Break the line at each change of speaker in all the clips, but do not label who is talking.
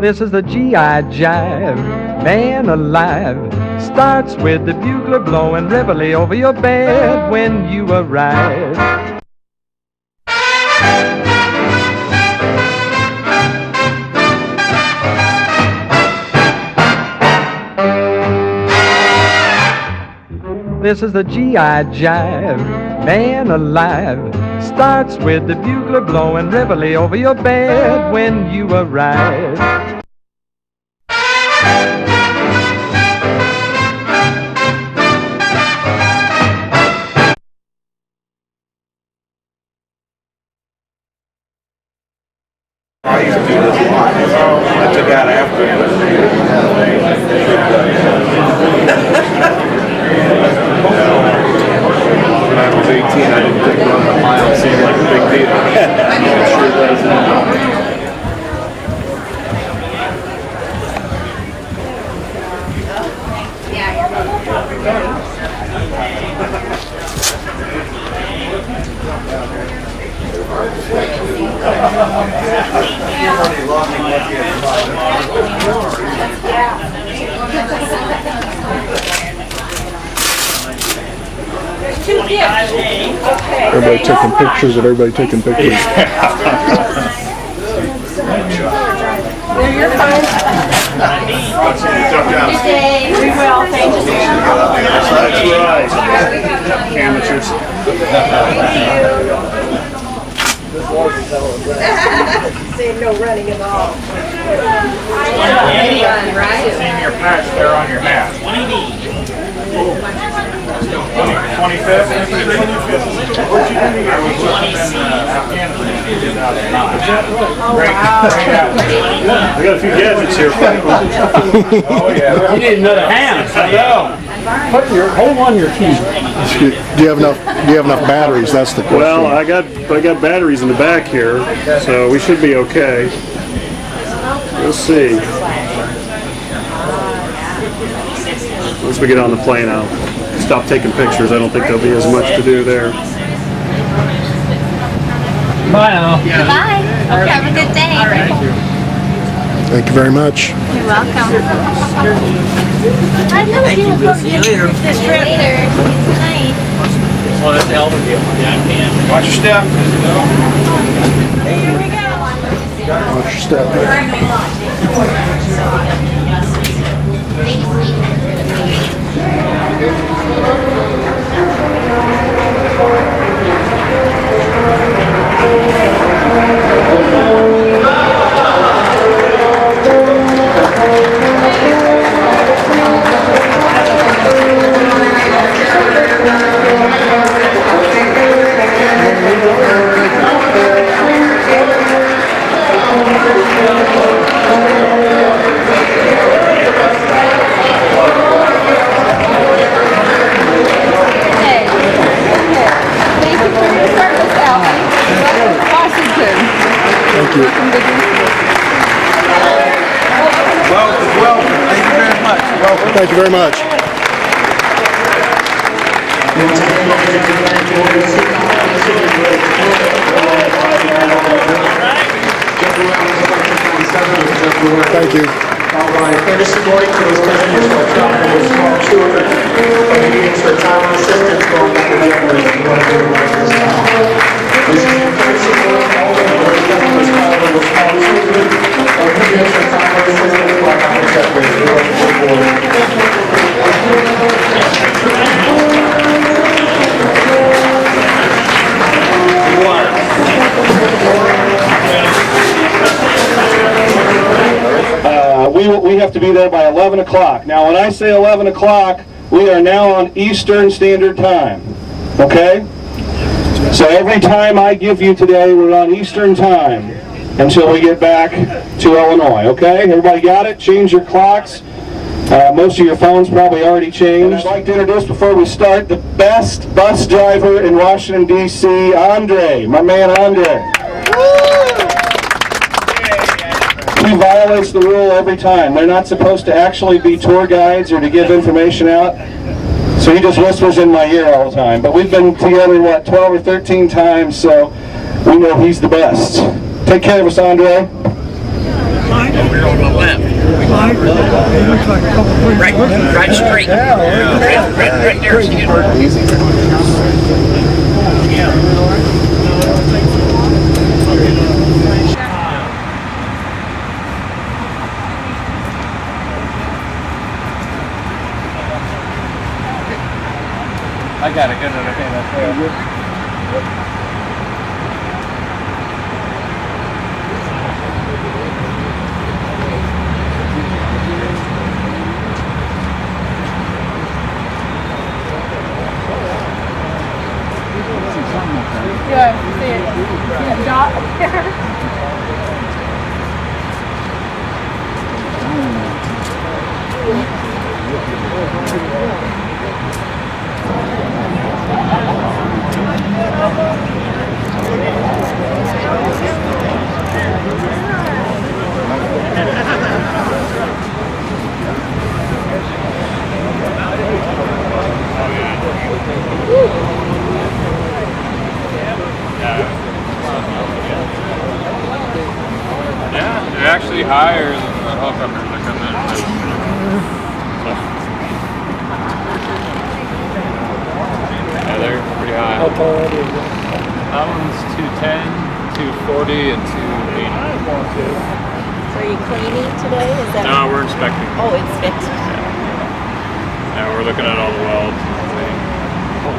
This is the GI Jive, man alive. Starts with the bugler blowing reveille over your bed when you arrive. This is the GI Jive, man alive. Starts with the bugler blowing reveille over your bed when you arrive.
I used to do this a lot. I took out after when I was 18, I didn't think running a mile seemed like a big deal. It sure does now.
Everybody taking pictures of everybody taking pictures.
You're fine. Good day. We will. Thank you.
That's right. Amateurs.
Say no running at all.
Run, right? Seeing your patch there on your hat. 25th? Where'd you do? I was in Afghanistan in 2009. Great.
We got a few gadgets here.
Oh yeah.
You need another hand. I know. Hold on your keys.
Do you have enough batteries? That's the question.
Well, I got batteries in the back here, so we should be okay. We'll see. Once we get on the plane, I'll stop taking pictures. I don't think there'll be as much to do there.
Bye now.
Bye. Okay, have a good day.
Thank you very much.
You're welcome. I know you will go see you later. This trip. Later. Good night.
Well, that's the hell of a deal. Yeah, I can.
Watch your step.
Here we go.
Watch your step. Thank you.
Welcome. Thank you very much. Welcome.
Thank you very much. Thank you.
This morning to his prisoners for trauma with small children, Canadians for trauma assistance going back to January. This is the first support all of the customers trauma with small children, Canadians for trauma assistance going back to
We have to be there by 11 o'clock. Now, when I say 11 o'clock, we are now on Eastern Standard Time. Okay? So every time I give you today, we're on Eastern Time until we get back to Illinois. Okay? Everybody got it? Change your clocks. Most of your phones probably already changed. And I'd like to introduce, before we start, the best bus driver in Washington, D.C., Andre. My man, Andre. He violates the rule every time. They're not supposed to actually be tour guides or to give information out. So he just whispers in my ear all the time. But we've been together, what, 12 or 13 times, so we know he's the best. Take care of us, Andre.
Over on the left. Right straight. Right there.
Easy.
I got it. Good. Okay, that's good.
Yeah, see it. See a dot up there?
Yeah, they're actually higher than the helicopters that come in. Yeah, they're pretty high.
How tall are they?
That one's 210, 240, and 280.
So are you cleaning today? Is that?
No, we're inspecting.
Oh, inspecting.
Yeah, we're looking at all the welds.
We'll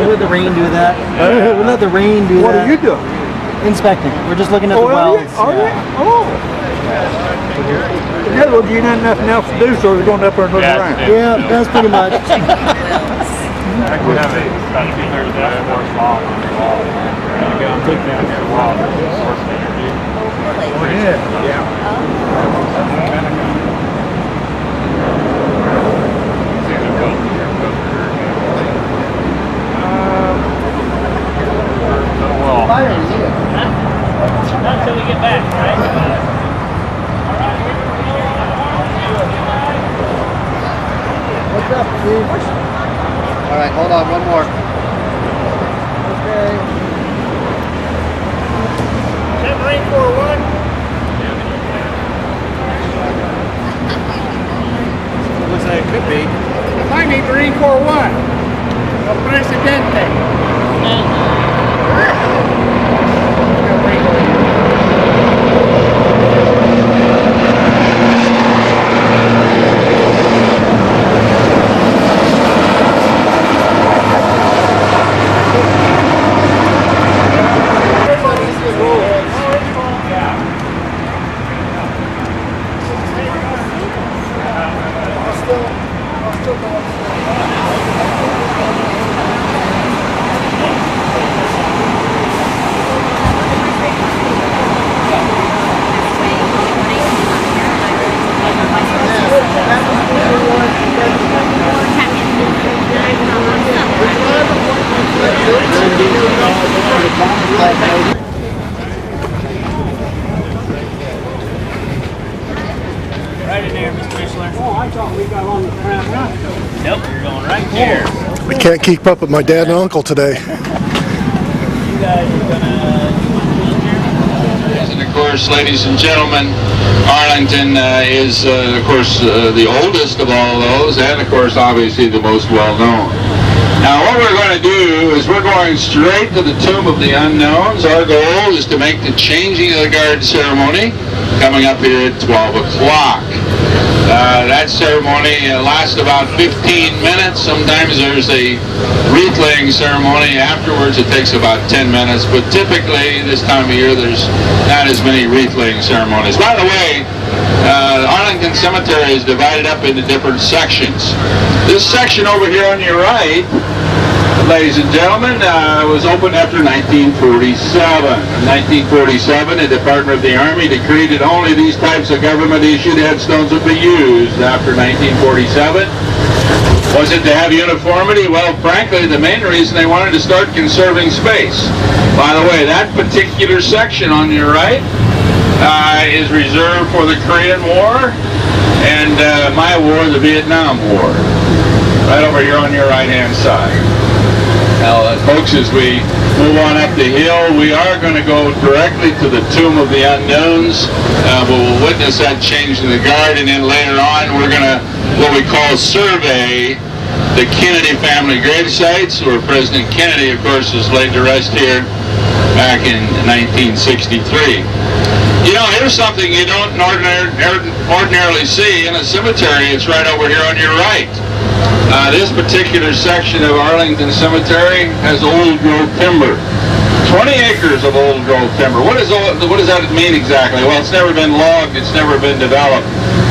let the rain do that. We'll let the rain do
What
that.
are you doing?
Inspecting. We're just looking at the
Are you?
welds.
Are you?
Yeah.
Oh. In other words, you ain't nothing else to do, so we're going up there and looking around.
Yeah, that's pretty much.
I could have about 2/3 of that horse long on the wall. I'm going to take down here the wall.
Oh, yeah.
Not until we get back, right?
What's up, Steve?
All right, hold on, one more.
Okay.
Is that Marine Corps 1?
Looks like it could be.
It might be Marine Corps 1. El Presidente. Right in there, Mr. Mishler.
Oh, I thought we got on the ground now.
Nope, you're going right there.
I can't keep up with my dad and uncle today.
You guys are gonna.
And of course, ladies and gentlemen, Arlington is, of course, the oldest of all those, and of course, obviously, the most well-known. Now, what we're going to do is we're going straight to the Tomb of the Unknowns. Our goal is to make the changing of the guard ceremony coming up here at 12 o'clock. That ceremony lasts about 15 minutes. Sometimes there's a wreath-laying ceremony afterwards. It takes about 10 minutes, but typically this time of year there's not as many wreath-laying ceremonies. By the way, Arlington Cemetery is divided up into different sections. This section over here on your right, ladies and gentlemen, was opened after 1947. In 1947, the Department of the Army decreed that only these types of government-issued headstones would be used. After 1947, was it to have uniformity? Well, frankly, the main reason they wanted to start conserving space. By the way, that particular section on your right is reserved for the Korean War and my war, the Vietnam War. Right over here on your right-hand side. Now, folks, as we move on up the hill. We are going to go directly to the Tomb of the Unknowns. We'll witness that change in the guard, and then later on we're going to, what we call, survey the Kennedy family grave sites, where President Kennedy, of course, was laid to rest here back in 1963. You know, here's something you don't ordinarily see in a cemetery. It's right over here on your right. This particular section of Arlington Cemetery has old growth timber. 20 acres of old growth timber. What does that mean exactly? Well, it's never been logged. It's never been developed.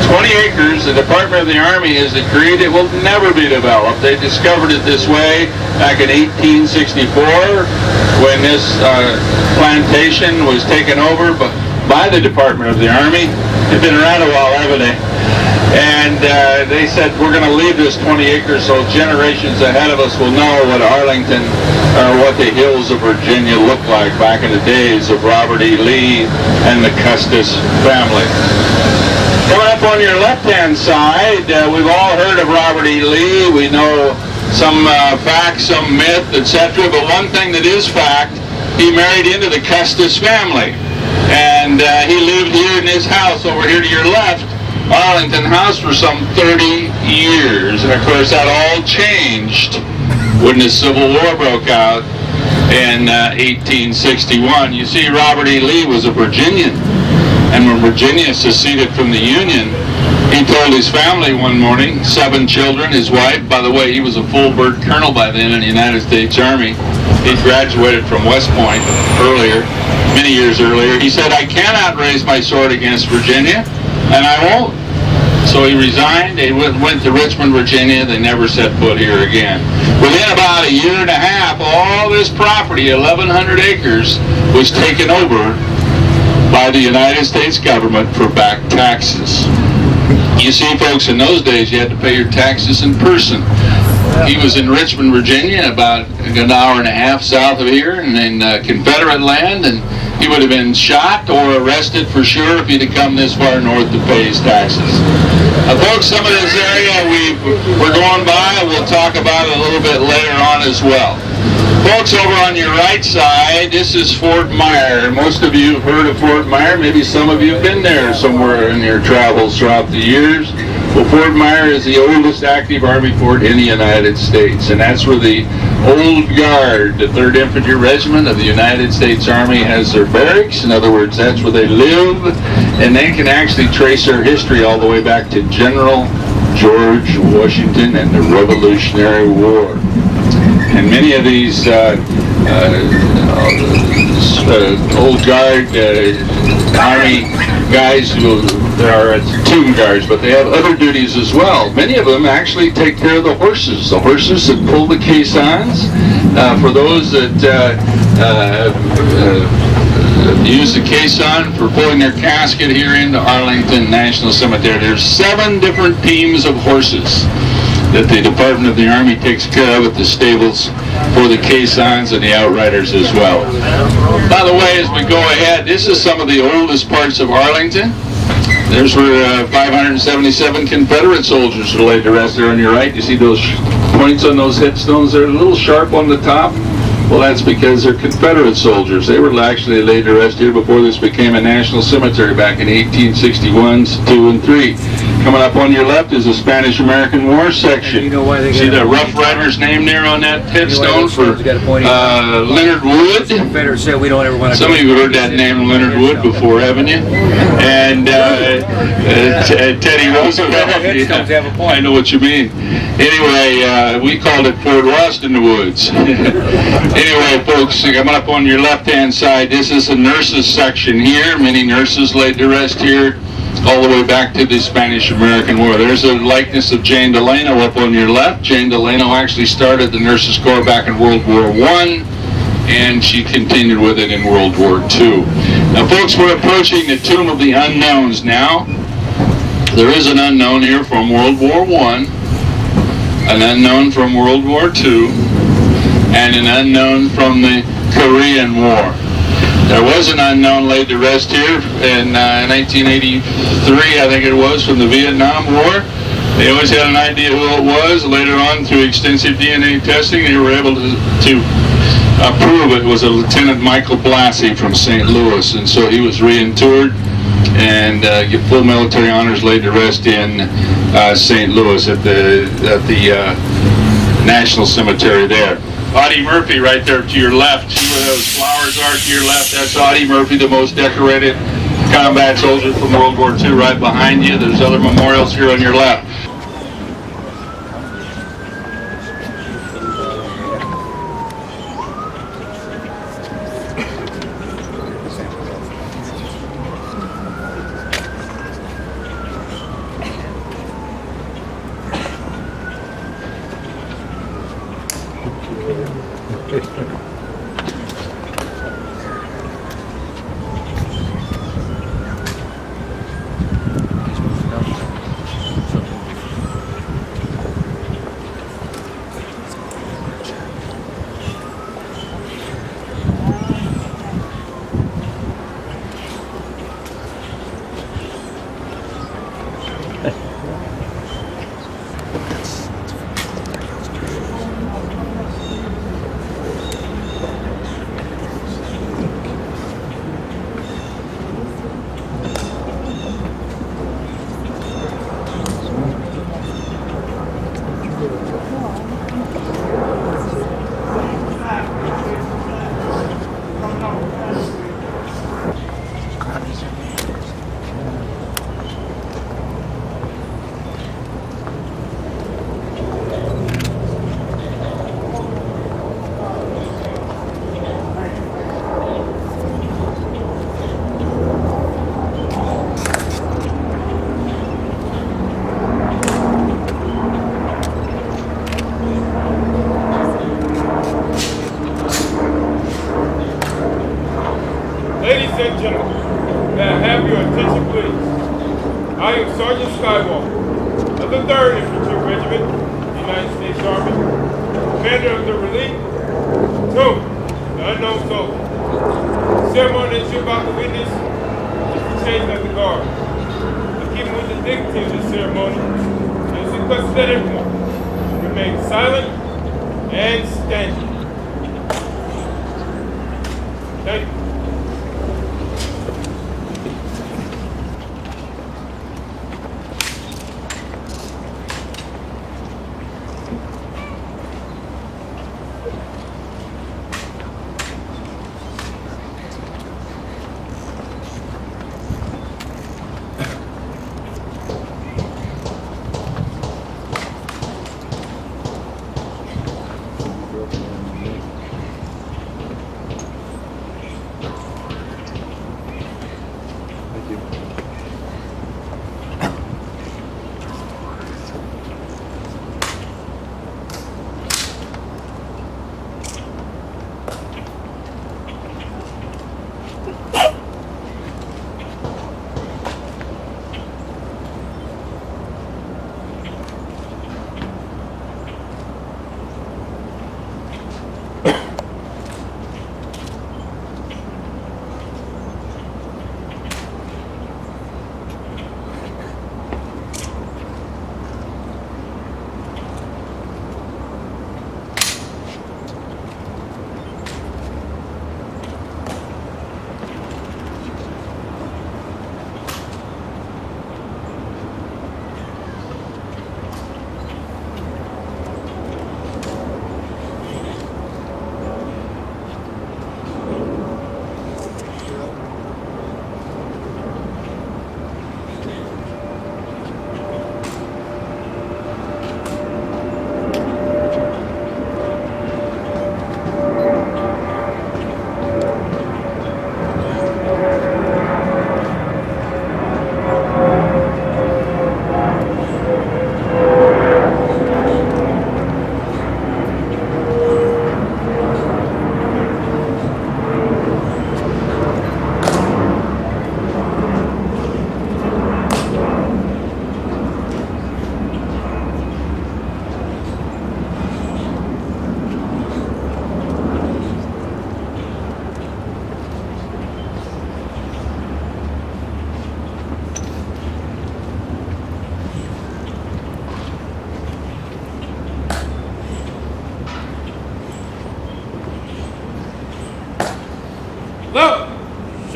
20 acres, the Department of the Army has decreed it will never be developed. They discovered it this way back in 1864 when this plantation was taken over by the Department of the Army. They've been around a while, haven't they? And they said, we're going to leave this 20 acres so generations ahead of us will know what Arlington, or what the hills of Virginia looked like back in the days of Robert E. Lee and the Custis family. Coming up on your left-hand side, we've all heard of Robert E. Lee. We know some facts, some myth, etc. But one thing that is fact, he married into the Custis family. And he lived here in his house over here to your left, Arlington House, for some 30 years. And of course that all changed when the Civil War broke out in 1861. You see, Robert E. Lee was a Virginian. And when Virginia seceded from the Union, he told his family one morning, 7 children, his wife, by the way, he was a full bird colonel by then in the United States Army. He graduated from West Point earlier, many years earlier. He said, I cannot raise my sword against Virginia, and I won't. So he resigned. They went to Richmond, Virginia. They never set foot here again. Within about a year and a half, all this property, 1,100 acres, was taken over by the United States government for back taxes. You see, folks, in those days you had to pay your taxes in person. He was in Richmond, Virginia, about an hour and a half south of here, and in Confederate land, and he would have been shot or arrested for sure if he'd have come this far north to pay his taxes. Folks, some of this area we're going by, we'll talk about it a little bit later on as well. Folks, over on your right side, this is Fort Myer. Most of you have heard of Fort Myer. Maybe some of you have been there somewhere in your travels throughout the years. Well, Fort Myer is the oldest active Army fort in the United States, and that's where the Old Guard, the 3rd Infantry Regiment of the United States Army, has their barracks. In other words, that's where they live, and they can actually trace their history all the way back to General George Washington and the Revolutionary War. And many of these Old Guard Army guys who are tomb guards, but they have other duties as well. Many of them actually take care of the horses that pull the caissons. For those that use the caisson for pulling their casket here into Arlington National Cemetery, there's 7 different teams of horses that the Department of the Army takes care of at the stables for the caissons and the outriders as well. By the way, as we go ahead, this is some of the oldest parts of Arlington. There's where 577 Confederate soldiers are laid to rest there on your right. You see those points on those headstones? They're a little sharp on the top. Well, that's because they're Confederate soldiers. They were actually laid to rest here before this became a national cemetery back in 1861, 2, and 3. Coming up on your left is the Spanish-American War section. You know why they see the Rough Rider's name there on that headstone for Leonard Wood. Some of you have heard that name, Leonard Wood, before, haven't you? And Teddy Roosevelt. Yeah, I know what you mean. Anyway, we called it Fort Lost in the Woods. Anyway, folks, coming up on your left-hand side, this is the nurses section here. Many nurses laid to rest here all the way back to the Spanish-American War. There's a likeness of Jane Delano up on your left. Jane Delano actually started the Nurses Corps back in World War I, and she continued with it in World War II. Now, folks, we're approaching the Tomb of the Unknowns now. There is an unknown here from World War I, an unknown from World War II, and an unknown from the Korean War. There was an unknown laid to rest here in 1983, I think it was, from the Vietnam War. They always had an idea who it was. Later on, through extensive DNA testing, they were able to approve it was a Lieutenant Michael Blassie from St. Louis, and so he was reinterred and get full military honors laid to rest in St. Louis at the National Cemetery there. Audie Murphy right there to your left. See where those flowers are to your left? That's Audie Murphy, the most decorated combat soldier from World War II, right behind you. There's other memorials here on your left.
Ladies and gentlemen, may I have your attention, please? I am Sergeant Skywalker of the 3rd Infantry Regiment, United States Army, commander of the relief, Tomb, the unknown soldier. The ceremony that you're about to witness is the changing of the guard. To keep with the dignity of the ceremony, it is requested that everyone remain silent and standing. Thank you.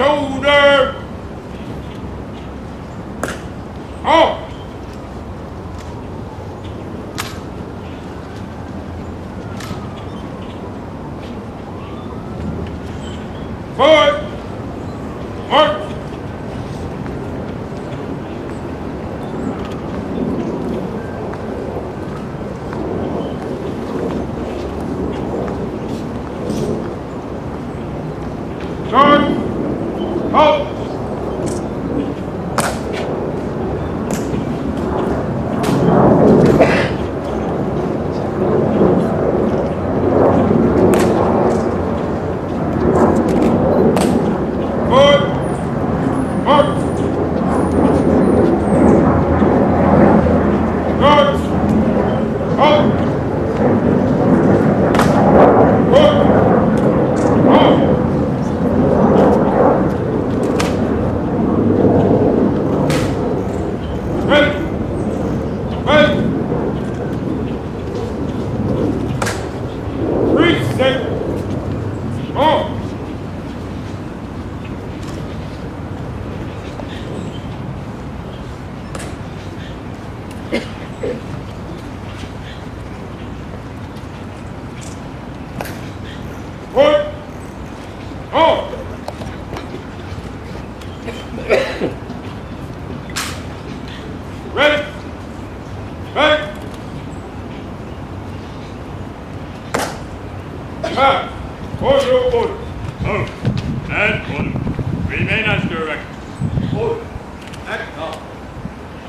Shoulder. Off. Forward. March. Charge. Halt. Forward. March. Charge. Halt. Forward. Halt. Ready. Ready. 3 seconds. On. Forward. On. Ready. Ready. Back. Order. Order. Oh. And order. Remain as directed. Order. Act now.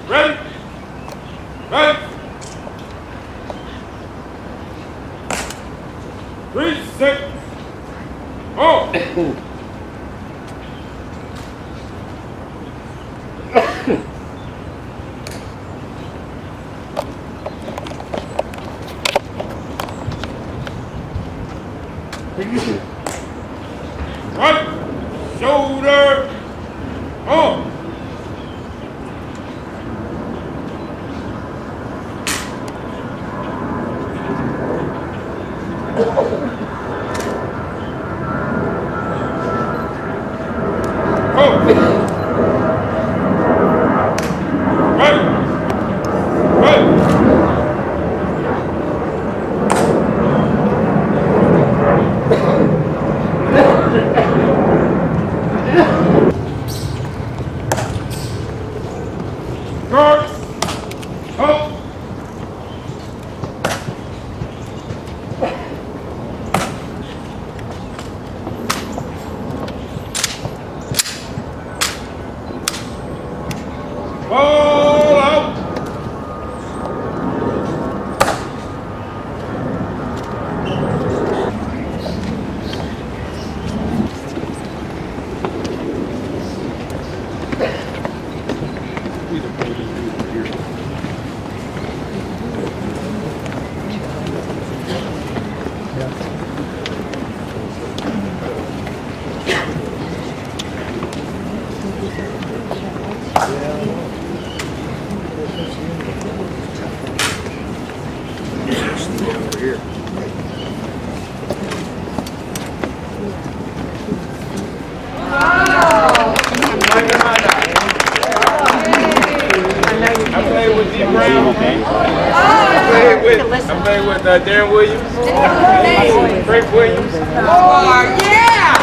Ready. Ready. 3 seconds. On. Right. Shoulder. On. Right. Right. Guard. Up. Ball out. I played with Darren Williams, Frank Williams.
Oh, yeah!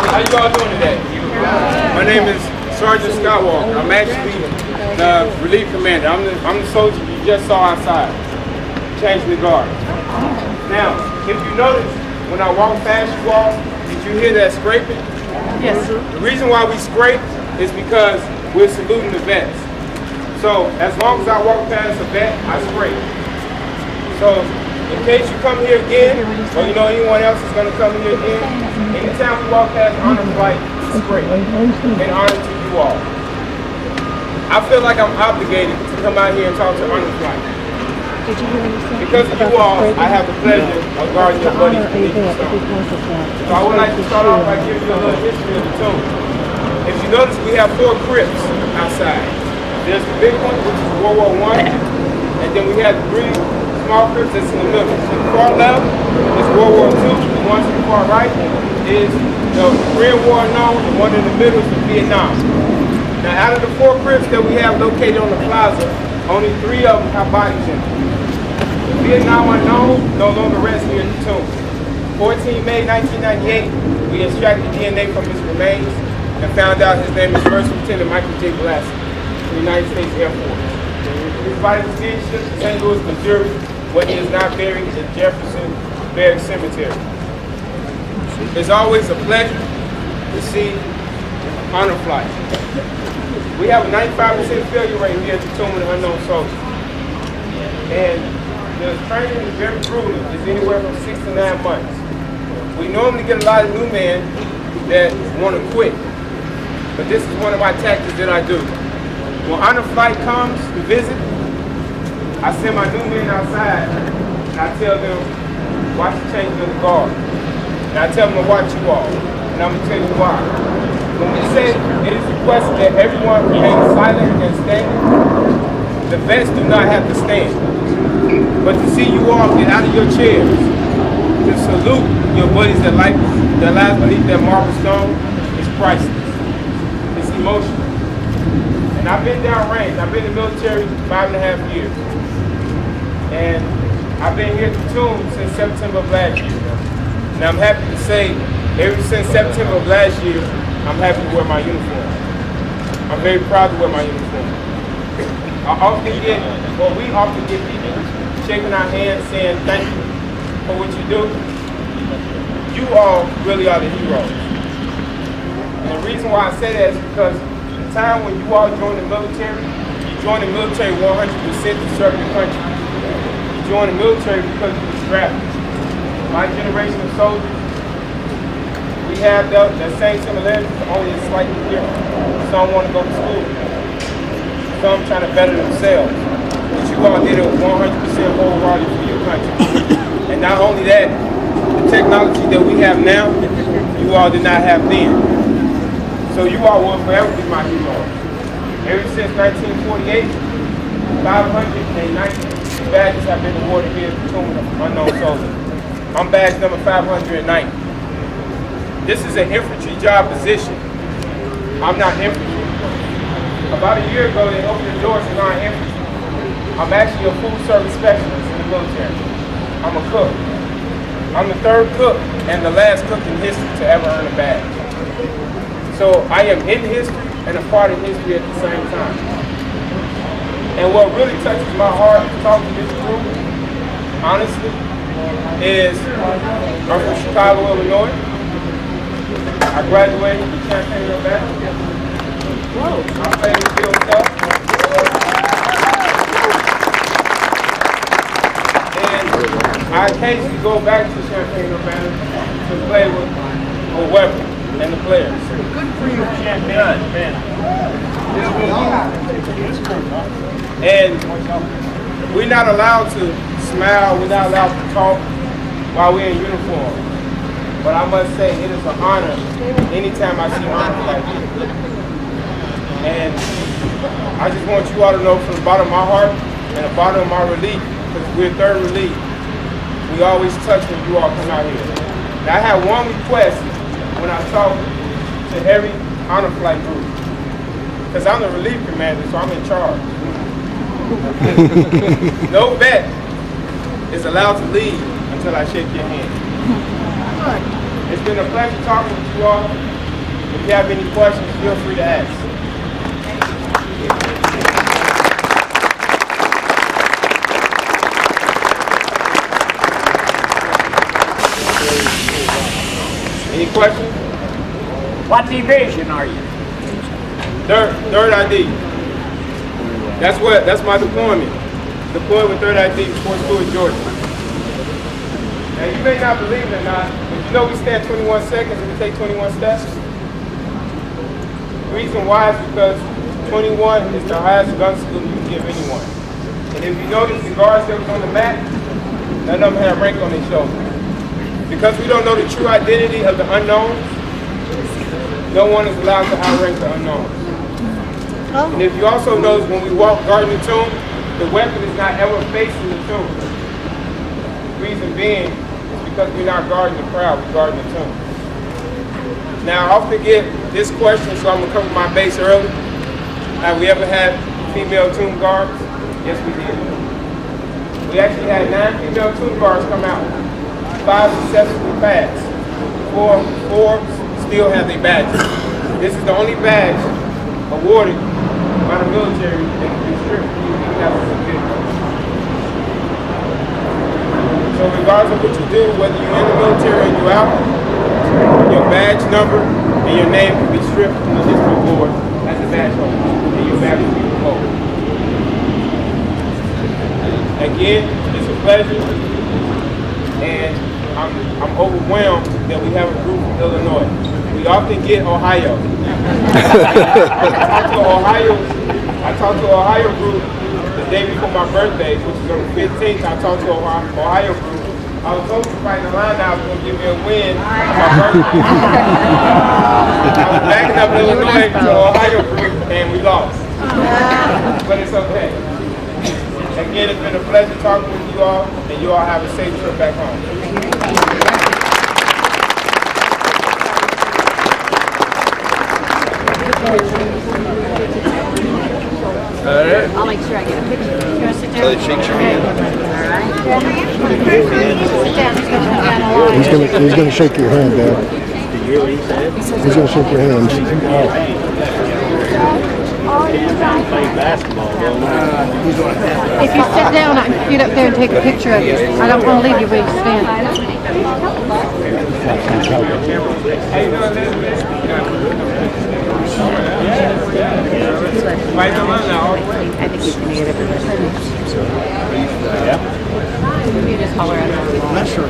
How you all doing today? My name is Sergeant Scott Walker. I'm actually the relief commander. I'm the soldier you just saw outside, changing the guard. Now, if you notice, when I walk past you all, did you hear that scraping?
Yes.
The reason why we scrape is because we're saluting the vets. So as long as I walk past a vet, I scrape. So in case you come here again, or you know anyone else is going to come here again, anytime we walk past honor flight, we scrape in honor to you all. I feel like I'm obligated to come out here and talk to honor flight. Because of you all, I have the pleasure of guarding your buddies from each stone. So I would like to start off by giving you a little history of the tomb. If you notice, we have 4 crypts outside. There's the big one, which is World War I, and then we have 3 small crypts that's in the middle. To the far left is World War II, the ones to the far right is the Korean War unknown, the one in the middle is the Vietnam. Now, out of the 4 crypts that we have located on the plaza, only 3 of them have bodies in them. The Vietnam unknown no longer rests here at the tomb. 14 May 1998, we extracted DNA from his remains and found out his name is First Lieutenant Michael J. Blassie, the United States Air Force. His body was being shipped to St. Louis, Missouri, where he is now buried at Jefferson Barracks Cemetery. It's always a pleasure to see honor flights. We have a 95% failure rate here at the Tomb of the Unknown Soldier. And the training is very brutal. It's anywhere from 6 to 9 months. We normally get a lot of new men that want to quit. But this is one of my tactics that I do. When honor flight comes to visit, I send my new men outside and I tell them, watch the change of the guard. And I tell them to watch you all. And I'm going to tell you why. When we say it is requested that everyone remain silent and standing, the vets do not have to stand. But to see you all get out of your chairs, to salute your buddies that lies beneath that marble stone is priceless. It's emotional. And I've been downrange. I've been in the military 5.5 years. And I've been here at the tomb since September of last year. And I'm happy to say, ever since September of last year, I'm happy to wear my uniform. I'm very proud to wear my uniform. We often get people shaking our hands saying thank you for what you do. You all really are the heroes. And the reason why I say that is because the time when you all join the military, you join the military 100% to serve your country. You join the military because you were drafted. My generation of soldiers, we have the same similarities, only it's slightly different. Some want to go to school. Some trying to better themselves. But you all did it 100% wholehearted for your country. And not only that, the technology that we have now, you all did not have then. So you all will forever be my heroes. Ever since 1948, 590 badges have been awarded here at the Tomb of the Unknown Soldier. I'm badge number 590. This is an infantry job position. I'm not infantry. About a year ago, they opened the doors to non-infantry. I'm actually a food service specialist in the military. I'm a cook. I'm the 3rd cook and the last cook in history to ever earn a badge. So I am in history and a part of history at the same time. And what really touches my heart to talk to this group, honestly, is I'm from Chicago, Illinois. I graduated from Champaign, Nevada. I played field stuff. And I occasionally go back to Champaign, Nevada to play with Weber and the players. Good for you, Champaign. And we're not allowed to smile, we're not allowed to talk while we're in uniform. But I must say, it is an honor anytime I see honor like this. And I just want you all to know from the bottom of my heart and the bottom of my relief, because we're 3rd relief, we always touch when you all come out here. Now, I have one request when I talk to every honor flight group, because I'm the relief commander, so I'm in charge. No vet is allowed to leave until I shake your hand. It's been a pleasure talking with you all. If you have any questions, feel free to ask. Any questions?
What division are you?
Third ID. That's my deployment. Deployed with 3rd ID, Fort Stewart, Georgia. Now you may not believe it or not, but you know we stand 21 seconds and we take 21 steps. The reason why is because 21 is the highest gun salute you can give anyone. And if you notice the guards that was on the mat, none of them have rank on their shoulder. Because we don't know the true identity of the unknowns, no one is allowed to outrank the unknowns. Oh. And if you also notice when we walk guarding the tomb, the weapon is not ever facing the tomb. The reason being is because we're not guarding the crowd, we're guarding the tomb. Now, I often get this question, so I'm going to cover my base early. Have we ever had female tomb guards? Yes, we did. We actually had 9 female tomb guards come out. 5 successfully passed. 4 still have their badges. This is the only badge awarded by the military that can be stripped from you even after a certificate. So regardless of what you do, whether you're in the military or you're out, your badge number and your name can be stripped from the district board as a badge holder, and your badge will be revoked. Again, it's a pleasure, and I'm overwhelmed that we have a group from Illinois. We often get Ohio. I talked to Ohio group the day before my birthday, which is on the 15th. I talked to Ohio group. I was hoping to fight the line out was going to give me a win on my birthday. I was backing up Illinois to Ohio group, and we lost. But it's okay. Again, it's been a pleasure talking with you all, and you all have a safe trip back home.
I'll make sure I get a picture. You want to sit down?
Shake your hand.
All right. Sit down.
He's gonna shake your hand, Dad. He's gonna shake your hand.
If you sit down, I can get up there and take a picture of you. I don't want to leave you where you stand.
I think he's going to get everybody. You just holler at him. I'm not sure.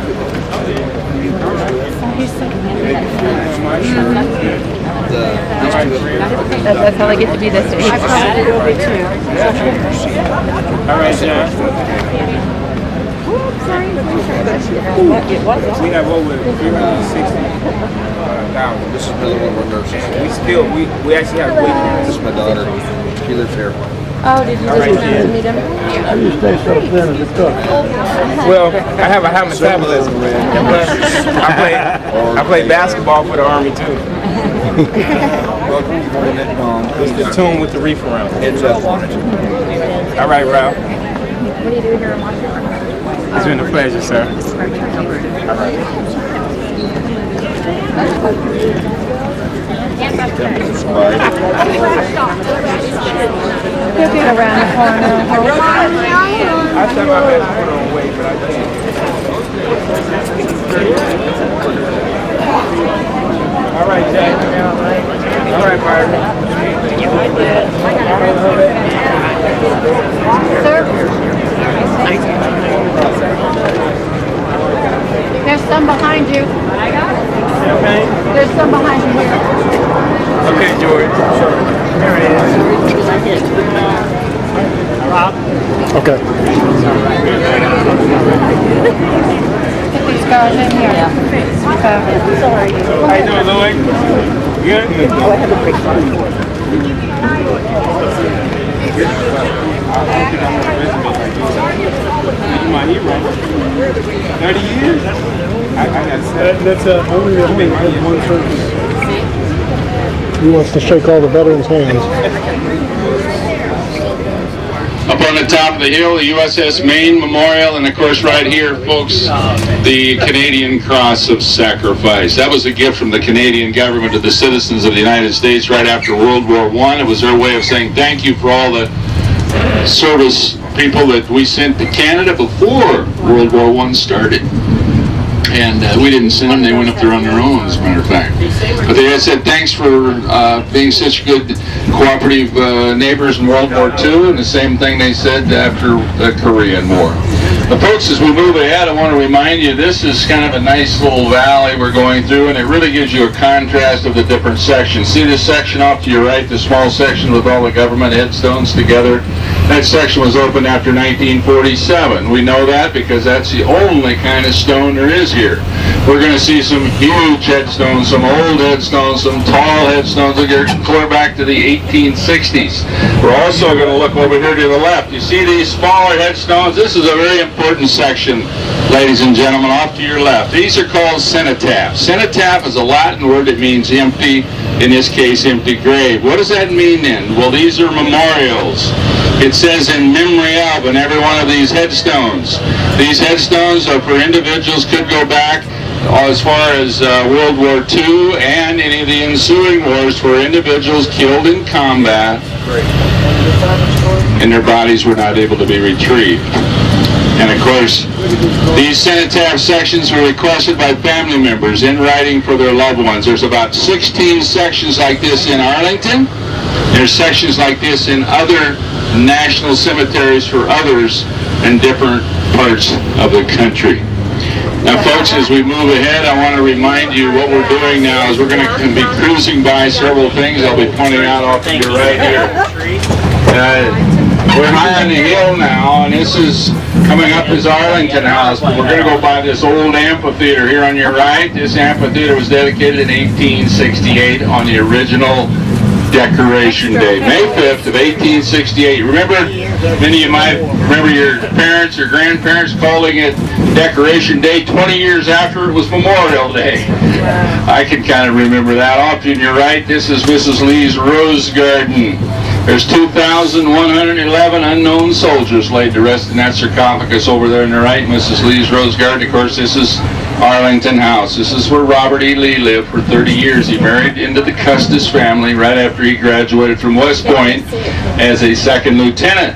That's how I get to be this age. I probably will be too.
All right, John. We have over 360,000.
This is another one of our nurses.
We actually have waiting lists.
This is my daughter. She lives here.
Oh, did you just meet him?
How do you stay so thin as a cook?
Well, I have a high metabolism, and plus I play basketball for the Army too. It's the tune with the reef around.
Heads up on it.
All right, Ralph.
What do you do here in Washington?
It's been a pleasure, sir. All right.
He'll get around the corner.
I said my best to put on weight, but I can't. All right, Jack. All right, Byron.
Sir? There's some behind you.
Champaign?
There's some behind you here.
Okay, George. There it is. Rob?
Okay.
Put these guys in here. Sorry.
How you doing, Louis? Good?
Go have a break.
You're my hero. 30 years? I got
That's only one service. He wants to shake all the veterans' hands.
Up on the top of the hill, the USS Maine Memorial, and of course right here, folks, the Canadian Cross of Sacrifice. That was a gift from the Canadian government to the citizens of the United States right after World War I. It was their way of saying thank you for all the service people that we sent to Canada before World War I started. And we didn't send them, they went up there on their own, as a matter of fact. But they had said thanks for being such good cooperative neighbors in World War II, and the same thing they said after the Korean War. But folks, as we move ahead, I want to remind you, this is kind of a nice little valley we're going through, and it really gives you a contrast of the different sections. See this section off to your right, the small section with all the government headstones together? That section was opened after 1947. We know that because that's the only kind of stone there is here. We're going to see some huge headstones, some old headstones, some tall headstones. We're clear back to the 1860s. We're also going to look over here to the left. You see these smaller headstones? This is a very important section, ladies and gentlemen, off to your left. These are called cenotaphs. Cenotaph is a Latin word that means empty, in this case, empty grave. What does that mean then? Well, these are memorials. It says in memory of in every one of these headstones. These headstones are for individuals, could go back as far as World War II and any of the ensuing wars for individuals killed in combat and their bodies were not able to be retrieved. And of course, these cenotaph sections were requested by family members in writing for their loved ones. There's about 16 sections like this in Arlington. There's sections like this in other national cemeteries for others in different parts of the country. Now folks, as we move ahead, I want to remind you what we're doing now is we're going to be cruising by several things I'll be pointing out off to your right here. We're high on the hill now, and this is coming up is Arlington House. We're going to go by this old amphitheater here on your right. This amphitheater was dedicated in 1868 on the original Decoration Day, May 5th of 1868. Remember, many of you might remember your parents or grandparents calling it Decoration Day 20 years after it was Memorial Day. I can kind of remember that. Off to your right, this is Mrs. Lee's Rose Garden. There's 2,111 unknown soldiers laid to rest in that sarcophagus over there on the right, Mrs. Lee's Rose Garden. Of course, this is Arlington House. This is where Robert E. Lee lived for 30 years. He married into the Custis family right after he graduated from West Point as a second lieutenant.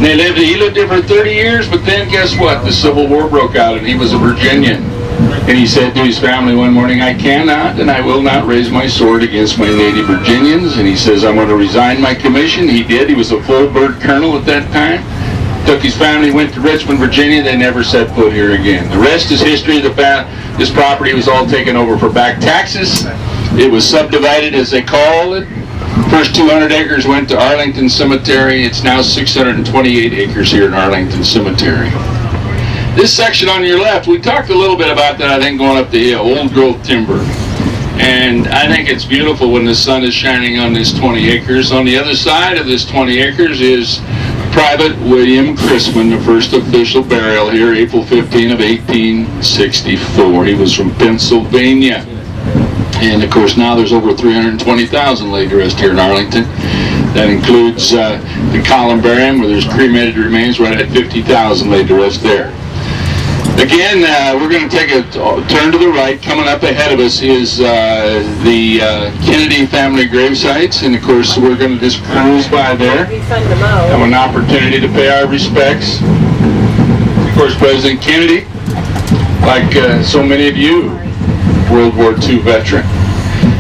And he lived there for 30 years, but then guess what? The Civil War broke out and he was a Virginian. And he said to his family one morning, I cannot and I will not raise my sword against my native Virginians. And he says, I'm going to resign my commission. He did. He was a full bird colonel at that time. Took his family, went to Richmond, Virginia. They never set foot here again. The rest is history. This property was all taken over for back taxes. It was subdivided, as they call it. First 200 acres went to Arlington Cemetery. It's now 628 acres here in Arlington Cemetery. This section on your left, we talked a little bit about that, I think, going up the hill, old growth timber. And I think it's beautiful when the sun is shining on this 20 acres. On the other side of this 20 acres is Private William Crispin, the first official burial here, April 15 of 1864. He was from Pennsylvania. And of course now there's over 320,000 laid to rest here in Arlington. That includes the columbarium where there's cremated remains right at 50,000 laid to rest there. Again, we're going to take a turn to the right. Coming up ahead of us is the Kennedy family grave sites, and of course we're going to just cruise by there. Have an opportunity to pay our respects. Of course, President Kennedy, like so many of you, World War II veteran.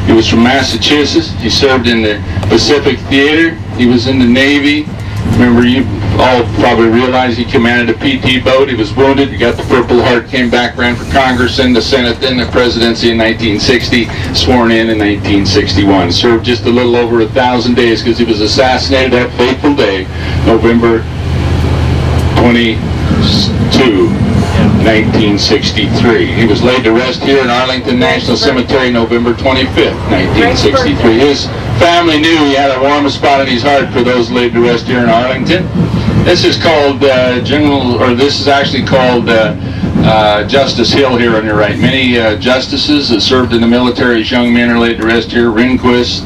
He was from Massachusetts. He served in the Pacific Theater. He was in the Navy. Remember, you all probably realize he commanded a PT boat. He was wounded. He got the Purple Heart, came back, ran for Congress, then the Senate, then the presidency in 1960, sworn in 1961. Served just a little over 1,000 days because he was assassinated that fateful day, November 22, 1963. He was laid to rest here in Arlington National Cemetery November 25th, 1963. His family knew he had a warm spot in his heart for those laid to rest here in Arlington. This is called this is actually called Justice Hill here on your right. Many justices that served in the military as young men are laid to rest here. Rehnquist,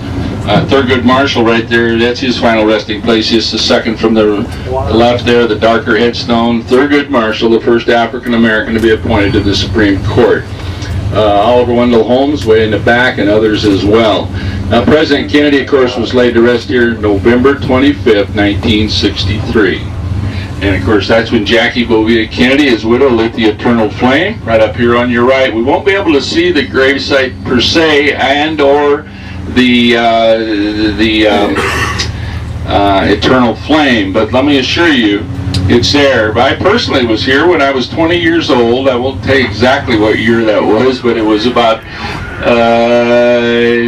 Thurgood Marshall right there, that's his final resting place. Just the second from the left there, the darker headstone. Thurgood Marshall, the first African American to be appointed to the Supreme Court. Oliver Wendell Holmes way in the back, and others as well. Now, President Kennedy, of course, was laid to rest here November 25th, 1963. And of course, that's when Jackie Bovia Kennedy, his widow, lit the eternal flame right up here on your right. We won't be able to see the gravesite per se and or the eternal flame, but let me assure you, it's there. I personally was here when I was 20 years old. I won't tell you exactly what year that was, but it was about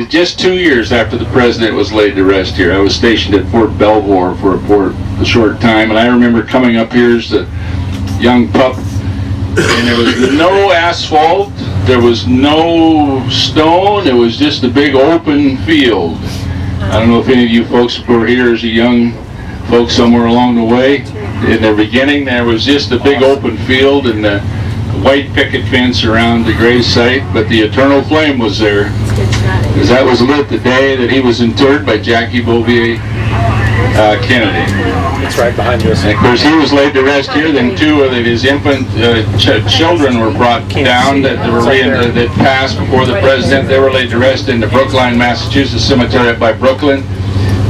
just 2 years after the president was laid to rest here. I was stationed at Fort Belvoir for a short time, and I remember coming up here as a young pup, and there was no asphalt, there was no stone, it was just a big open field. I don't know if any of you folks were here as a young folk somewhere along the way. In the beginning, there was just a big open field and a white picket fence around the grave site, but the eternal flame was there, because that was lit the day that he was interred by Jackie Bouvier Kennedy.
It's right behind us.
And of course, he was laid to rest here. Then 2 of his infant children were brought down that passed before the president. They were laid to rest in the Brookline, Massachusetts cemetery up by Brooklyn.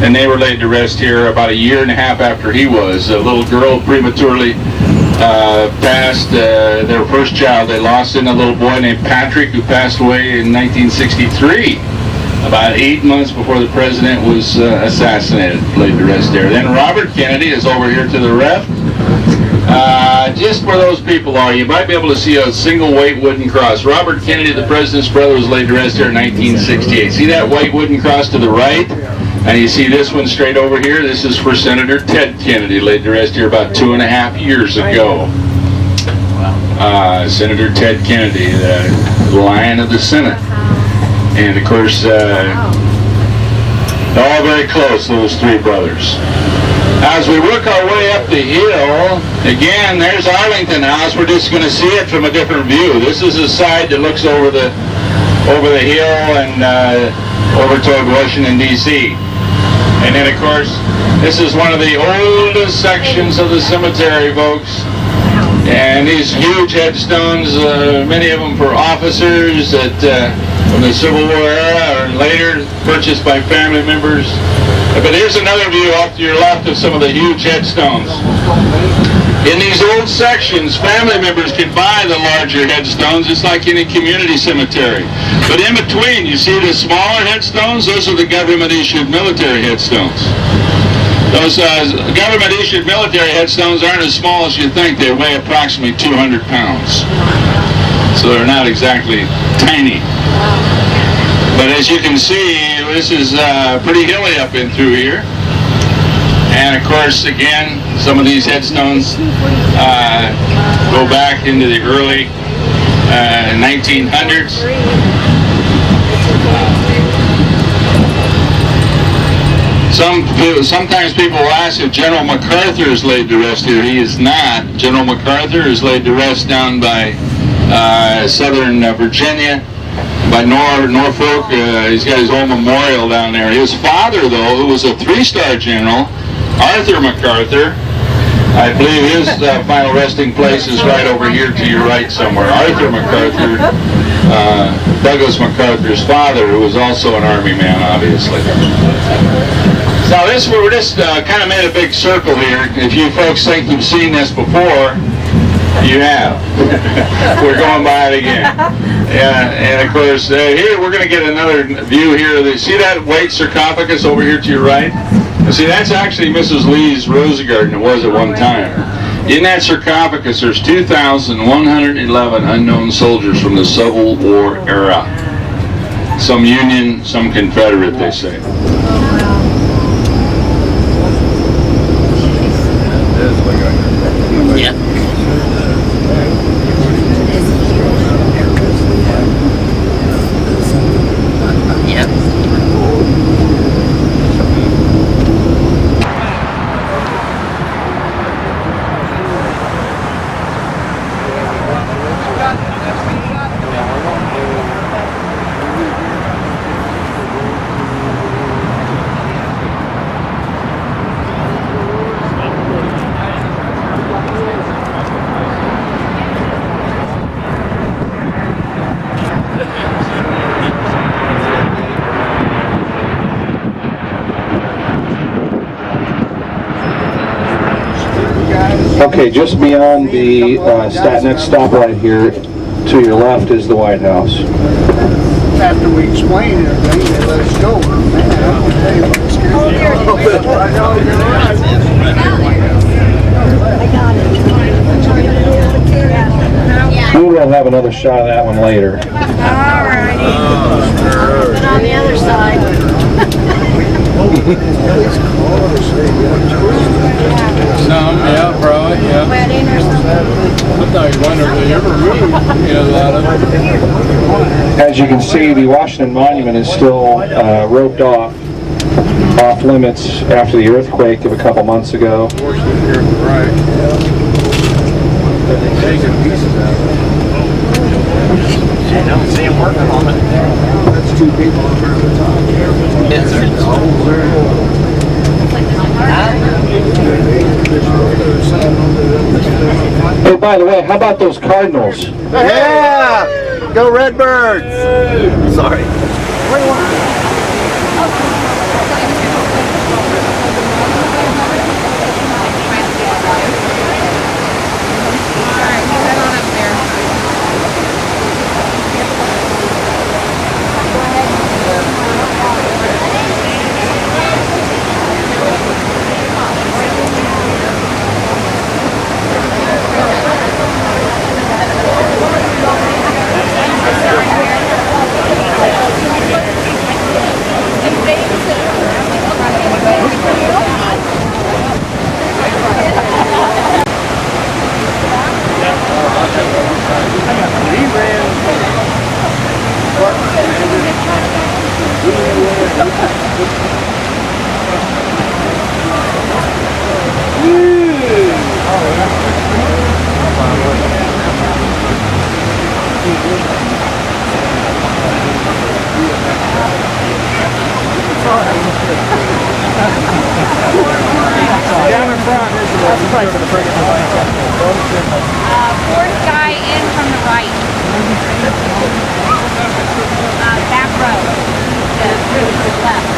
And they were laid to rest here about a year and a half after he was. A little girl prematurely passed their first child. They lost in a little boy named Patrick, who passed away in 1963, about 8 months before the president was assassinated, laid to rest there. Then Robert Kennedy is over here to the left. Just where those people are, you might be able to see a single white wooden cross. Robert Kennedy, the president's brother, was laid to rest here in 1968. See that white wooden cross to the right? And you see this one straight over here? This is for Senator Ted Kennedy, laid to rest here about 2.5 years ago. Senator Ted Kennedy, the Lion of the Senate. And of course, all very close, those 3 brothers. As we work our way up the hill, again, there's Arlington House. We're just going to see it from a different view. This is a side that looks over the hill and over toward Washington, D.C. And then, of course, this is one of the oldest sections of the cemetery, folks. And these huge headstones, many of them for officers that from the Civil War era or later, purchased by family members. But here's another view off to your left of some of the huge headstones. In these old sections, family members could buy the larger headstones, just like any community cemetery. But in between, you see the smaller headstones? Those are the government-issued military headstones. Those government-issued military headstones aren't as small as you think. They weigh approximately 200 pounds. So they're not exactly tiny. But as you can see, this is pretty hilly up in through here. And of course, again, some of these headstones go back into the early 1900s. Sometimes people will ask if General MacArthur is laid to rest here. He is not. General MacArthur is laid to rest down by southern Virginia, by Norfolk. He's got his own memorial down there. His father, though, who was a 3-star general, Arthur MacArthur, I believe his final resting place is right over here to your right somewhere. Arthur MacArthur, Douglas MacArthur's father, who was also an Army man, obviously. Now this, we're just kind of made a big circle here. If you folks think you've seen this before, you have. We're going by it again. And of course, here we're going to get another view here. See that white sarcophagus over here to your right? See, that's actually Mrs. Lee's rose garden. It was at one time. In that sarcophagus, there's 2,111 unknown soldiers from the Civil War era. Some Union, some Confederate, they say.
Yeah.
Okay, just beyond the next stoplight here, to your left is the White House.
After we explain everything, they let us go. Man, I'm gonna tell you what scares me. I know, you're right.
We will have another shot of that one later.
All righty.
Yeah, probably, yeah.
Wedding or something.
Sometimes you wonder if they ever moved, a lot of it.
As you can see, the Washington Monument is still roped off limits after the earthquake of a couple months ago.
Right. Taking pieces out of it.
I don't see him working on it.
That's two people over the top.
Hey, by the way, how about those Cardinals?
Yeah! Go Redbirds!
Sorry.
Fourth guy in from the right. Back row. The left. His right.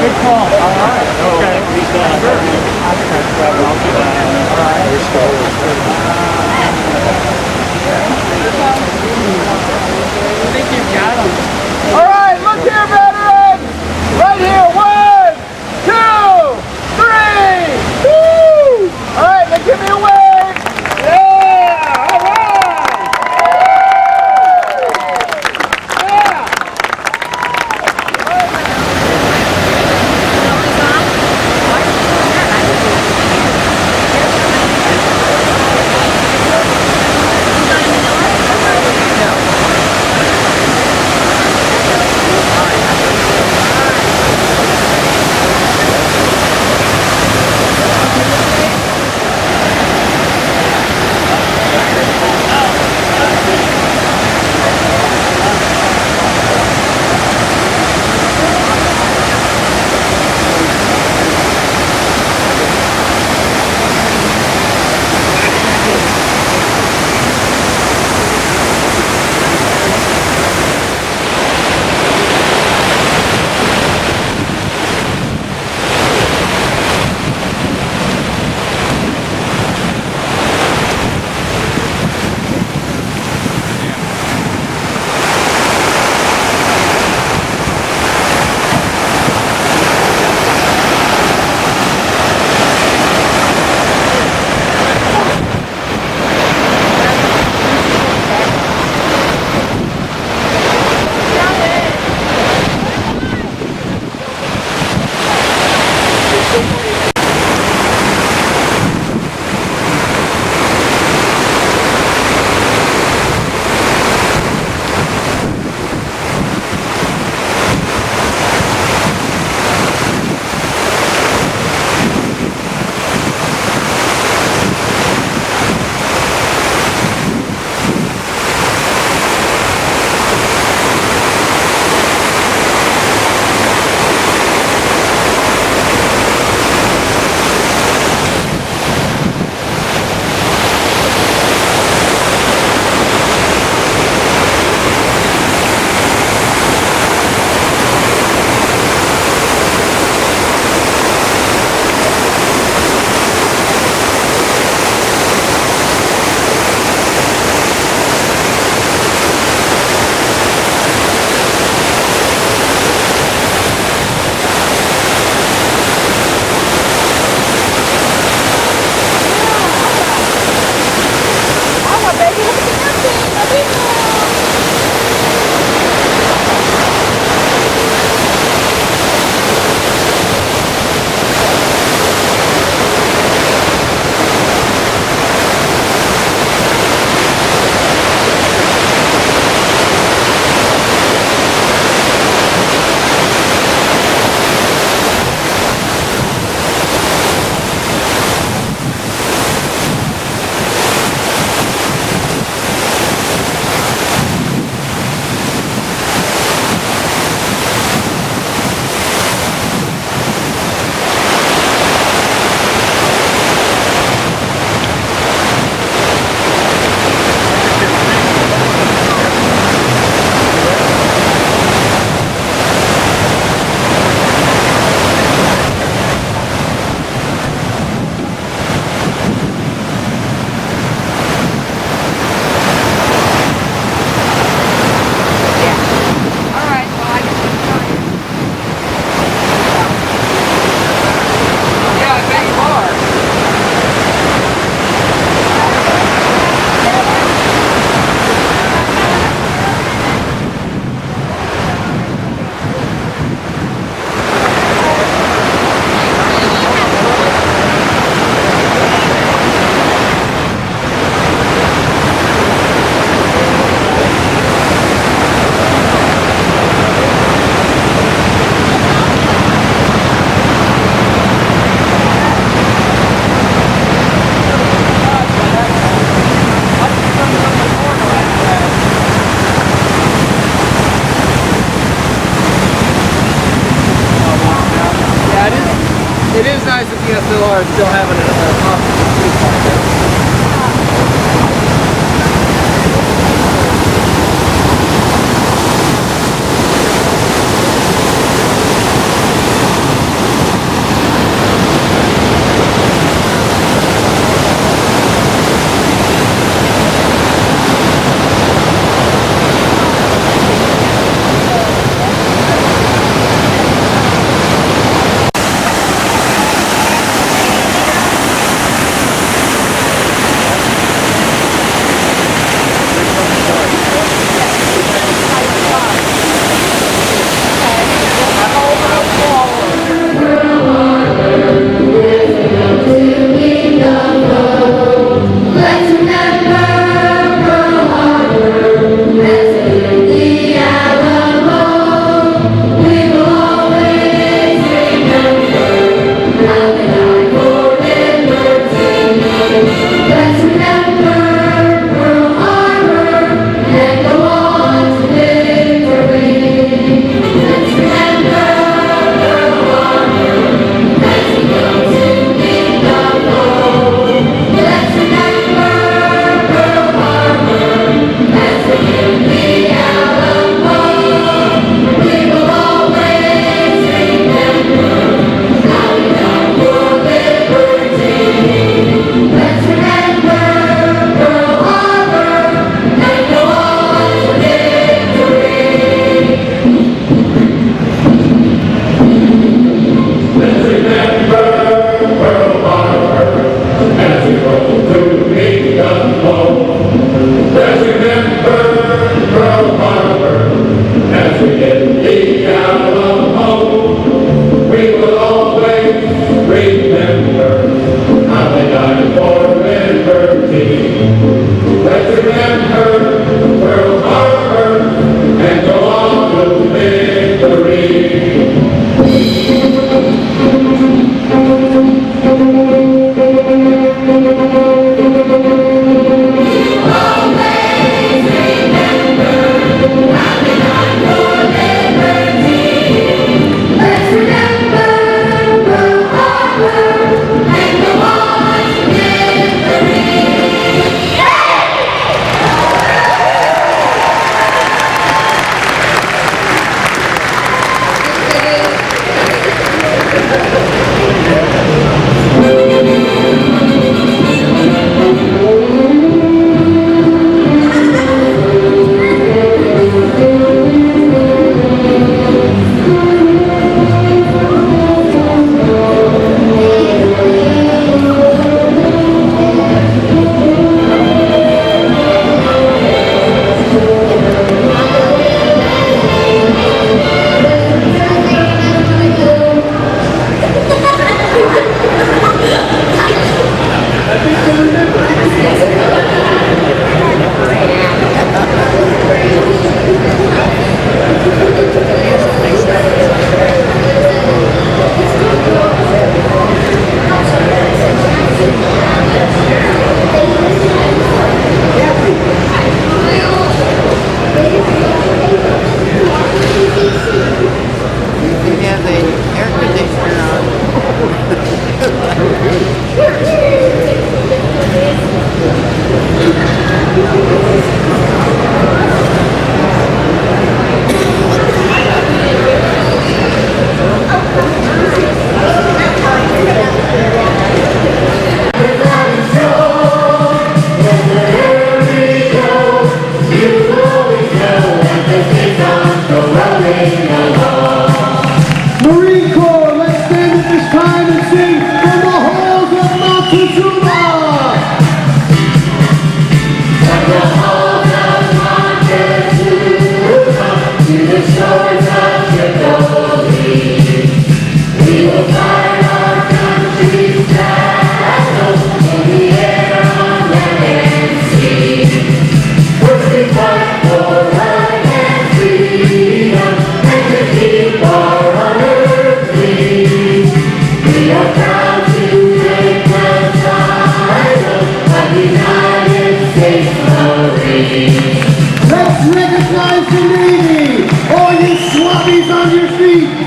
Good call. All right. Okay.
I think you've got them.
All right, look here, veterans! Right here, 1, 2, 3! Woo! All right, now give me a wave! Yeah! All right! Yeah!
are still having a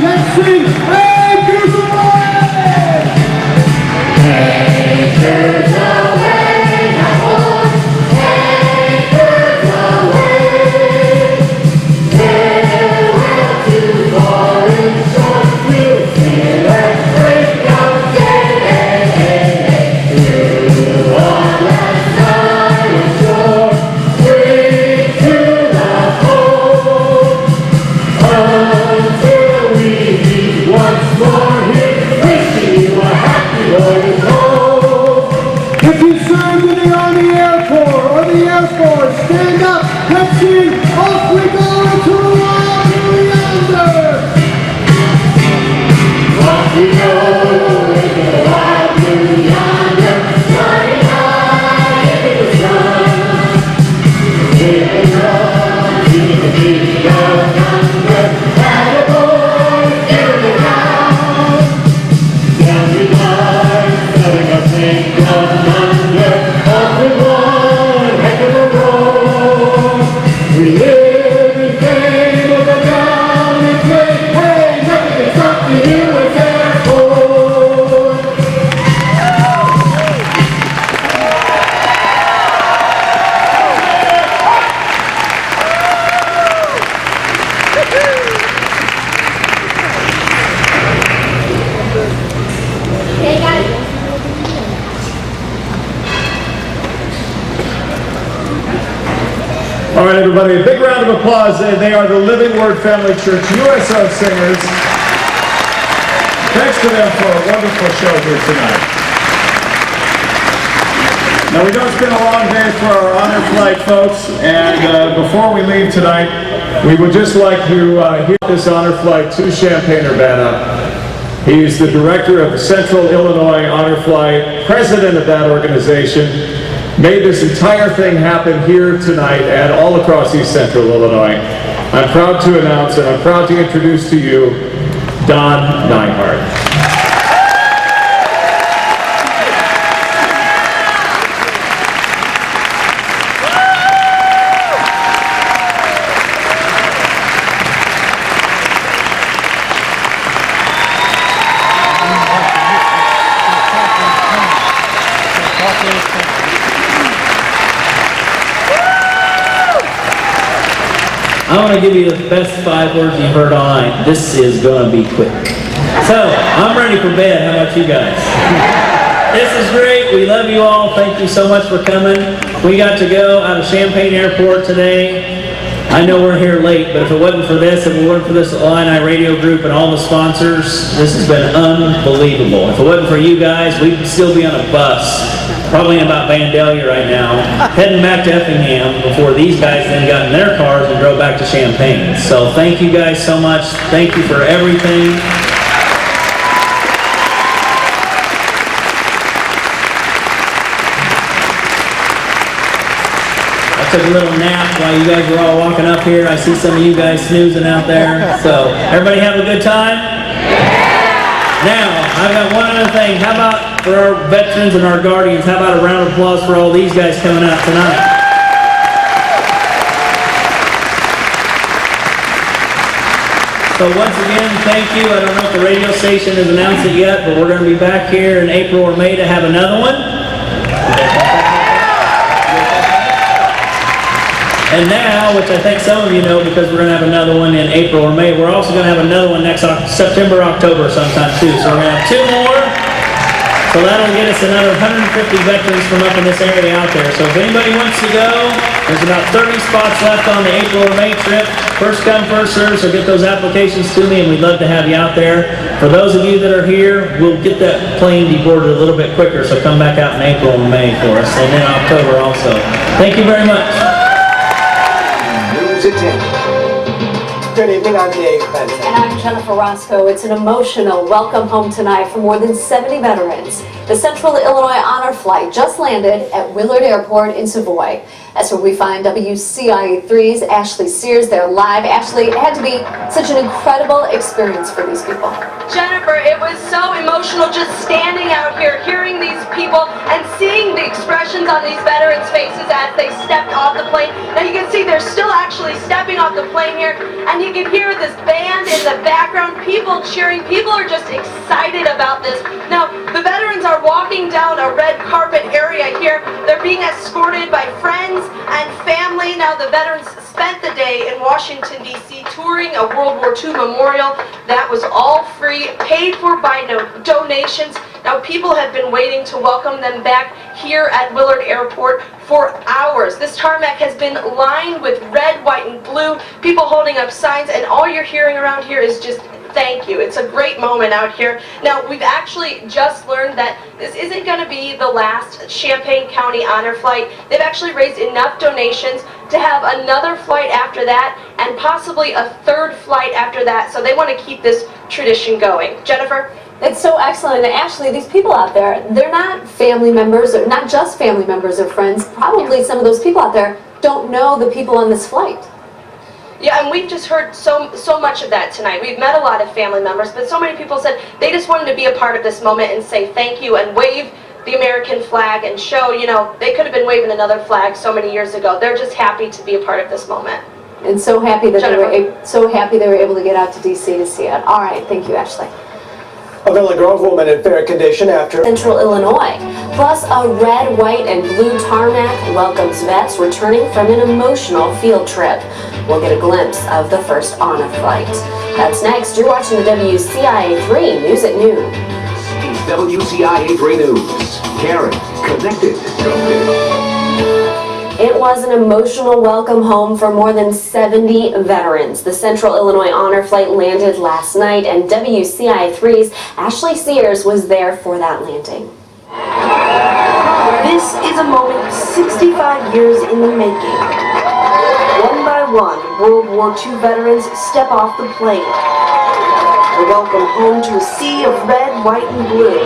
Let's sing, hey, beautiful! right, everybody, a big round of applause. They are the Living Word Family Church USO singers. Thanks to them for a wonderful show here tonight. Now, we know it's been a long day for our honor flight, folks, and before we leave tonight, we would just like to hear this honor flight to Champaign, Urbana. He's the director of the Central Illinois Honor Flight, president of that organization, made this entire thing happen here tonight and all across East Central Illinois. I'm proud to announce and I'm proud to introduce to you Don Neinhardt.
I want to give you the best 5 words you've heard all night. This is going to be quick. So, I'm ready for bed. How about you guys? This is great. We love you all. Thank you so much for coming. We got to go out of Champaign Airport today. I know we're here late, but if it wasn't for this, if it weren't for this Illini radio group and all the sponsors, this has been unbelievable. If it wasn't for you guys, we'd still be on a bus, probably in about Vandalia right now, heading back to Effingham before these guys then got in their cars and drove back to Champaign. So thank you guys so much. Thank you for everything. I took a little nap while you guys were all walking up here. I see some of you guys snoozing out there. So everybody have a good time? Now, I've got one other thing. How about for our veterans and our guardians, how about a round of applause for all these guys coming out tonight? So once again, thank you. I don't know if the radio station has announced it yet, but we're going to be back here in April or May to have another one. And now, which I think some of you know because we're going to have another one in April or May, we're also going to have another one next September, October sometime too. So we're going to have 2 more. So that'll get us another 150 veterans from up in this area out there. So if anybody wants to go, there's about 30 spots left on the April or May trip. First come, first serve, so get those applications to me and we'd love to have you out there. For those of you that are here, we'll get that plane deboarded a little bit quicker, so come back out in April and May for us, and then October also. Thank you very much.
Good evening, I'm Dave Benson. And I'm Jennifer Roscoe. It's an emotional welcome home tonight for more than 70 veterans. The Central Illinois Honor Flight just landed at Willard Airport in Savoy. That's where we find WCIA3's Ashley Sears. They're live. Ashley, it had to be such an incredible experience for these people.
Jennifer, it was so emotional just standing out here, hearing these people and seeing the expressions on these veterans' faces as they stepped off the plane. Now you can see they're still actually stepping off the plane here, and you can hear this band in the background, people cheering. People are just excited about this. Now, the veterans are walking down a red carpet area here. They're being escorted by friends and family. Now, the veterans spent the day in Washington, D.C. touring a World War II memorial that was all free, paid for by donations. Now, people have been waiting to welcome them back here at Willard Airport for hours. This tarmac has been lined with red, white, and blue, people holding up signs, and all you're hearing around here is just thank you. It's a great moment out here. Now, we've actually just learned that this isn't going to be the last Champaign County Honor Flight. They've actually raised enough donations to have another flight after that and possibly a 3rd flight after that. So they want to keep this tradition going. Jennifer?
It's so excellent. And Ashley, these people out there, they're not family members, or not just family members or friends. Probably some of those people out there don't know the people on this flight.
Yeah, and we've just heard so much of that tonight. We've met a lot of family members, but so many people said they just wanted to be a part of this moment and say thank you and wave the American flag and show, you know, they could have been waving another flag so many years ago. They're just happy to be a part of this moment.
And so happy that they were able to get out to D.C. to see it. All right, thank you, Ashley.
A Villa Grove woman in fair condition after
Central Illinois. Plus, a red, white, and blue tarmac welcomes vets returning from an emotional field trip. We'll get a glimpse of the first honor flight. That's next. You're watching the WCIA3 News at Noon.
WCIA3 News. Caring, connected.
It was an emotional welcome home for more than 70 veterans. The Central Illinois Honor Flight landed last night, and WCI3's Ashley Sears was there for that landing.
This is a moment 65 years in the making. One by one, World War II veterans step off the plane. They're welcomed home to a sea of red, white, and blue.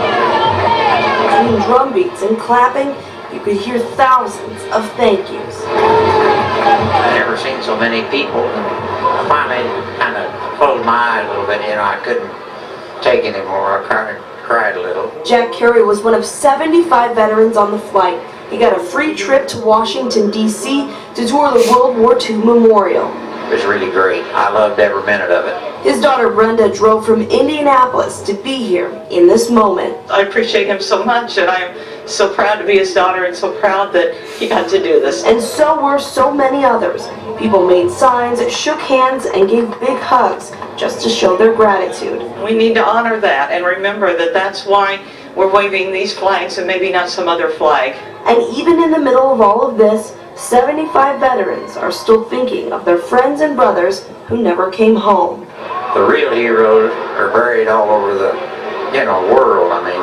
Between drum beats and clapping, you could hear thousands of thank yous.
I've never seen so many people. I finally kind of closed my eyes a little bit, I couldn't take anymore. I cried a little.
Jack Carey was one of 75 veterans on the flight. He got a free trip to Washington, D.C. to tour the World War II Memorial.
It was really great. I loved every minute of it.
His daughter Brenda drove from Indianapolis to be here in this moment.
I appreciate him so much, and I'm so proud to be his daughter and so proud that he got to do this.
And so were so many others. People made signs, shook hands, and gave big hugs just to show their gratitude.
We need to honor that and remember that that's why we're waving these flags and maybe not some other flag.
And even in the middle of all of this, 75 veterans are still thinking of their friends and brothers who never came home.
The real heroes are buried all over the, world. I mean,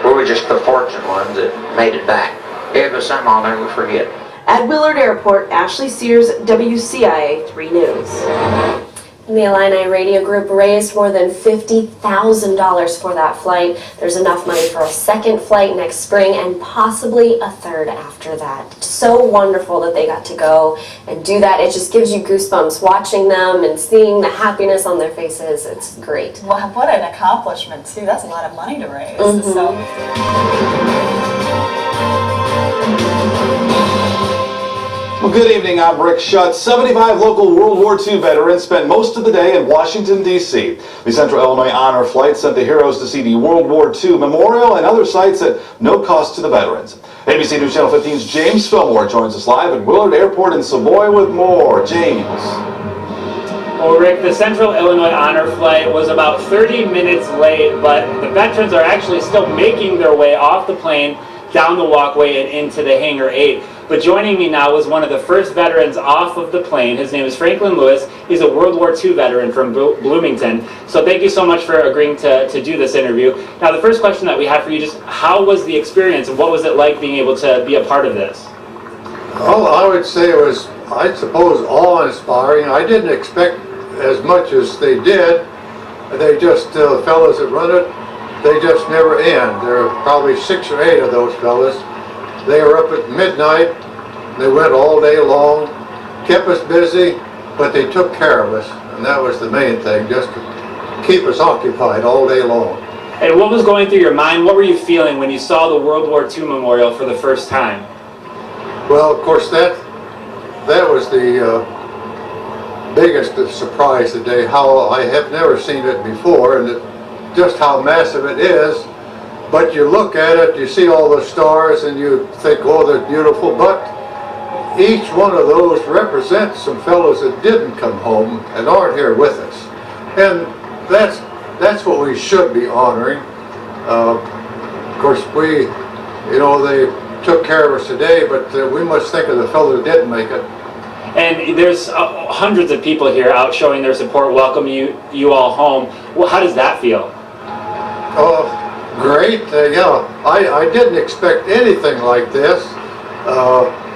we were just the fortunate ones that made it back. It was something I'll never forget.
At Willard Airport, Ashley Sears, WCIA 3 News.
The Illini Radio Group raised more than $50,000 for that flight. There's enough money for a second flight next spring and possibly a third after that. So wonderful that they got to go and do that. It just gives you goosebumps watching them and seeing the happiness on their faces. It's great.
Well, what an accomplishment, too. That's a lot of money to raise.
Well, good evening. I'm Rick Schutt. 75 local World War II veterans spent most of the day in Washington, D.C. The Central Illinois Honor Flight sent the heroes to see the World War II Memorial and other sites at no cost to the veterans. ABC News Channel 15's James Fillmore joins us live at Willard Airport in Savoy with more. James.
Well, Rick, the Central Illinois Honor Flight was about 30 minutes late, but the veterans are actually still making their way off the plane, down the walkway, and into the Hangar 8. But joining me now is one of the first veterans off of the plane. His name is Franklin Lewis. He's a World War II veteran from Bloomington. So thank you so much for agreeing to do this interview. Now, the first question that we have for you, just how was the experience and what was it like being able to be a part of this?
Well, I would say it was, I suppose, awe-inspiring. I didn't expect as much as they did. They just, the fellows that run it, they just never end. There are probably 6 or 8 of those fellas. They were up at midnight, they went all day long, kept us busy, but they took care of us, and that was the main thing, just to keep us occupied all day long.
And what was going through your mind? What were you feeling when you saw the World War II Memorial for the first time?
Well, of course, that was the biggest surprise today, how I have never seen it before, and just how massive it is. But you look at it, you see all the stars, and you think, oh, they're beautiful. But each one of those represents some fellows that didn't come home and aren't here with us. And that's what we should be honoring. Of course, they took care of us today, but we must think of the fellow that didn't make it.
And there's hundreds of people here out showing their support, welcoming you all home. Well, how does that feel?
Oh, great. I didn't expect anything like this.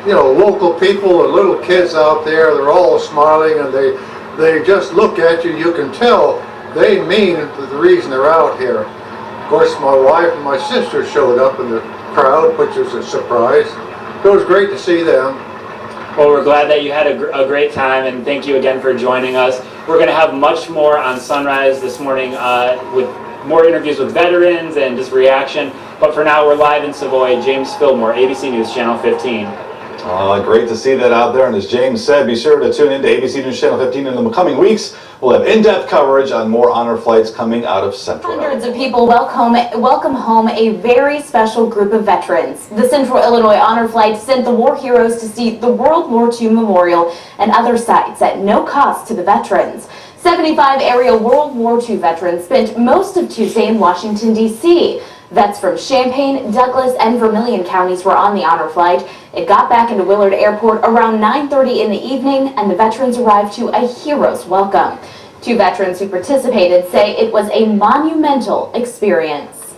Local people and little kids out there, they're all smiling, and they just look at you. You can tell they mean the reason they're out here. Of course, my wife and my sister showed up in the crowd, which was a surprise. It was great to see them.
Well, we're glad that you had a great time, and thank you again for joining us. We're going to have much more on Sunrise this morning with more interviews with veterans and just reaction. But for now, we're live in Savoy. James Fillmore, ABC News Channel 15.
Great to see that out there. And as James said, be sure to tune in to ABC News Channel 15 in the coming weeks. We'll have in-depth coverage on more honor flights coming out of Central.
Hundreds of people welcome home a very special group of veterans. The Central Illinois Honor Flight sent the war heroes to see the World War II Memorial and other sites at no cost to the veterans. 75 area World War II veterans spent most of Tuesday in Washington, D.C. Vets from Champaign, Douglas, and Vermilion counties were on the honor flight. It got back into Willard Airport around 9:30 in the evening, and the veterans arrived to a hero's welcome. 2 veterans who participated say it was a monumental experience.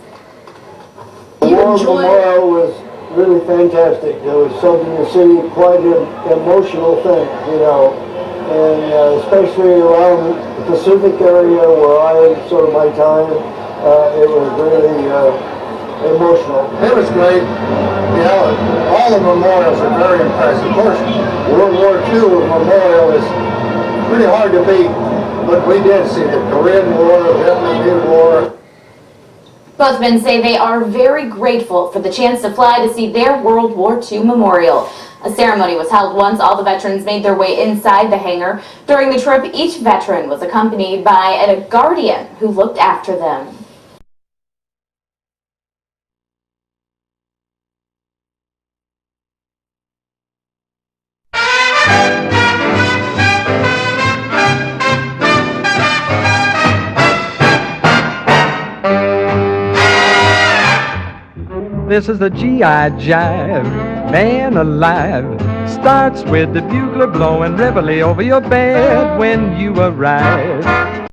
The memorial was really fantastic. It was something to see, quite an emotional thing, you know, and especially around the Pacific area where I served my time, it was really emotional.
It was great. Yeah, all the memorials are very impressive. Of course, World War II memorial is pretty hard to beat, but we did see the Korean War, the Vietnamese War.
Both men say they are very grateful for the chance to fly to see their World War II memorial. A ceremony was held once all the veterans made their way inside the hangar. During the trip, each veteran was accompanied by a guardian who looked after them.
This is the GI Jive, man alive. Starts with the bugler blowing reveille over your bed when you arrive.